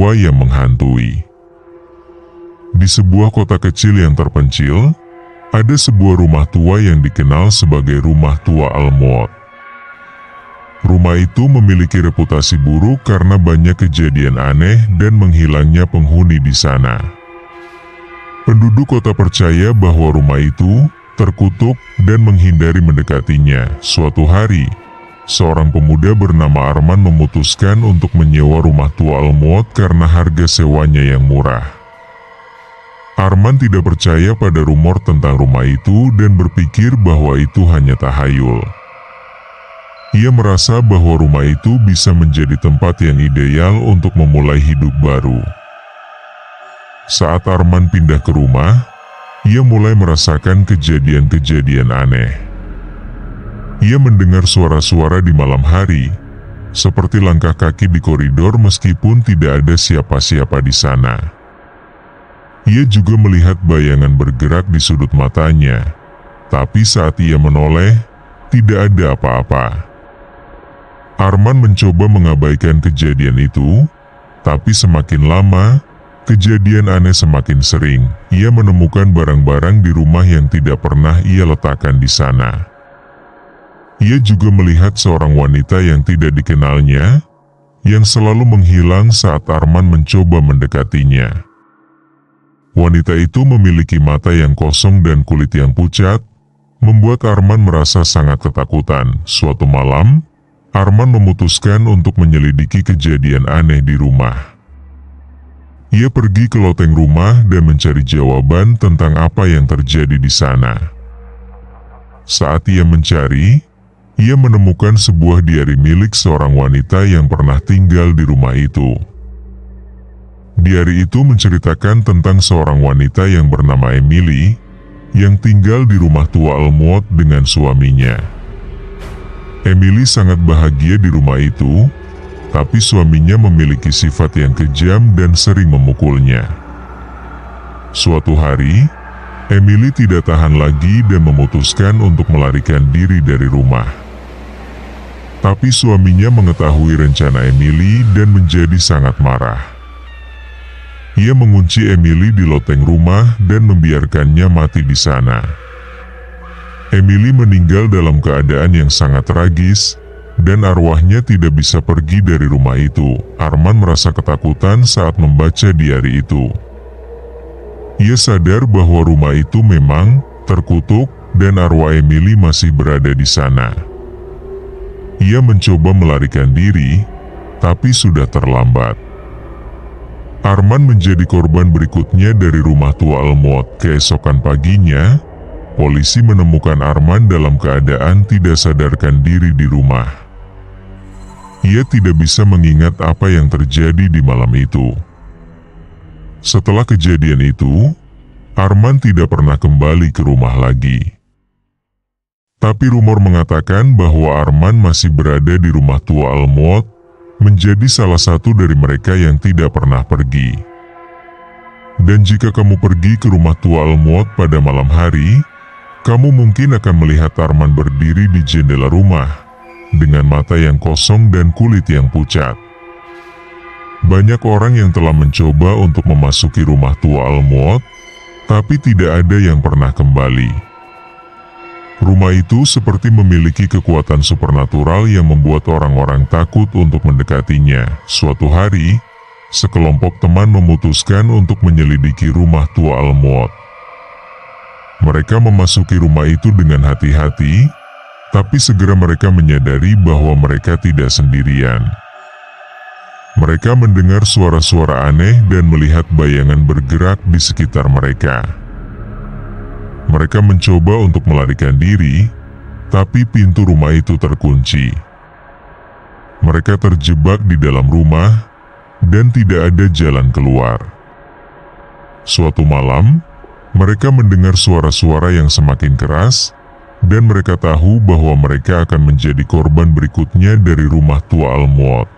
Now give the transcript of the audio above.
tua yang menghantui. Di sebuah kota kecil yang terpencil, ada sebuah rumah tua yang dikenal sebagai Rumah Tua Al-Maut. Rumah itu memiliki reputasi buruk karena banyak kejadian aneh dan menghilangnya penghuni di sana. Penduduk kota percaya bahwa rumah itu terkutuk dan menghindari mendekatinya. Suatu hari, seorang pemuda bernama Arman memutuskan untuk menyewa Rumah Tua Al-Maut karena harga sewanya yang murah. Arman tidak percaya pada rumor tentang rumah itu dan berpikir bahwa itu hanya tahayul. Ia merasa bahwa rumah itu bisa menjadi tempat yang ideal untuk memulai hidup baru. Saat Arman pindah ke rumah, ia mulai merasakan kejadian-kejadian aneh. Ia mendengar suara-suara di malam hari, seperti langkah kaki di koridor meskipun tidak ada siapa-siapa di sana. Ia juga melihat bayangan bergerak di sudut matanya, tapi saat ia menoleh, tidak ada apa-apa. Arman mencoba mengabaikan kejadian itu, tapi semakin lama, kejadian aneh semakin sering. Ia menemukan barang-barang di rumah yang tidak pernah ia letakkan di sana. Ia juga melihat seorang wanita yang tidak dikenalnya, yang selalu menghilang saat Arman mencoba mendekatinya. Wanita itu memiliki mata yang kosong dan kulit yang pucat, membuat Arman merasa sangat ketakutan. Suatu malam, Arman memutuskan untuk menyelidiki kejadian aneh di rumah. Ia pergi ke loteng rumah dan mencari jawaban tentang apa yang terjadi di sana. Saat ia mencari, ia menemukan sebuah diari milik seorang wanita yang pernah tinggal di rumah itu. Diari itu menceritakan tentang seorang wanita yang bernama Emily, yang tinggal di Rumah Tua Al-Maut dengan suaminya. Emily sangat bahagia di rumah itu, tapi suaminya memiliki sifat yang kejam dan sering memukulnya. Suatu hari, Emily tidak tahan lagi dan memutuskan untuk melarikan diri dari rumah. Tapi suaminya mengetahui rencana Emily dan menjadi sangat marah. Ia mengunci Emily di loteng rumah dan membiarkannya mati di sana. Emily meninggal dalam keadaan yang sangat tragis, dan arwahnya tidak bisa pergi dari rumah itu. Arman merasa ketakutan saat membaca diari itu. Ia sadar bahwa rumah itu memang terkutuk dan arwah Emily masih berada di sana. Ia mencoba melarikan diri, tapi sudah terlambat. Arman menjadi korban berikutnya dari Rumah Tua Al-Maut. Keesokan paginya, polisi menemukan Arman dalam keadaan tidak sadarkan diri di rumah. Ia tidak bisa mengingat apa yang terjadi di malam itu. Setelah kejadian itu, Arman tidak pernah kembali ke rumah lagi. Tapi rumor mengatakan bahwa Arman masih berada di Rumah Tua Al-Maut, menjadi salah satu dari mereka yang tidak pernah pergi. Dan jika kamu pergi ke Rumah Tua Al-Maut pada malam hari, kamu mungkin akan melihat Arman berdiri di jendela rumah, dengan mata yang kosong dan kulit yang pucat. Banyak orang yang telah mencoba untuk memasuki Rumah Tua Al-Maut, tapi tidak ada yang pernah kembali. Rumah itu seperti memiliki kekuatan supernatural yang membuat orang-orang takut untuk mendekatinya. Suatu hari, sekelompok teman memutuskan untuk menyelidiki Rumah Tua Al-Maut. Mereka memasuki rumah itu dengan hati-hati, tapi segera mereka menyadari bahwa mereka tidak sendirian. Mereka mendengar suara-suara aneh dan melihat bayangan bergerak di sekitar mereka. Mereka mencoba untuk melarikan diri, tapi pintu rumah itu terkunci. Mereka terjebak di dalam rumah, dan tidak ada jalan keluar. Suatu malam, mereka mendengar suara-suara yang semakin keras, dan mereka tahu bahwa mereka akan menjadi korban berikutnya dari Rumah Tua Al-Maut.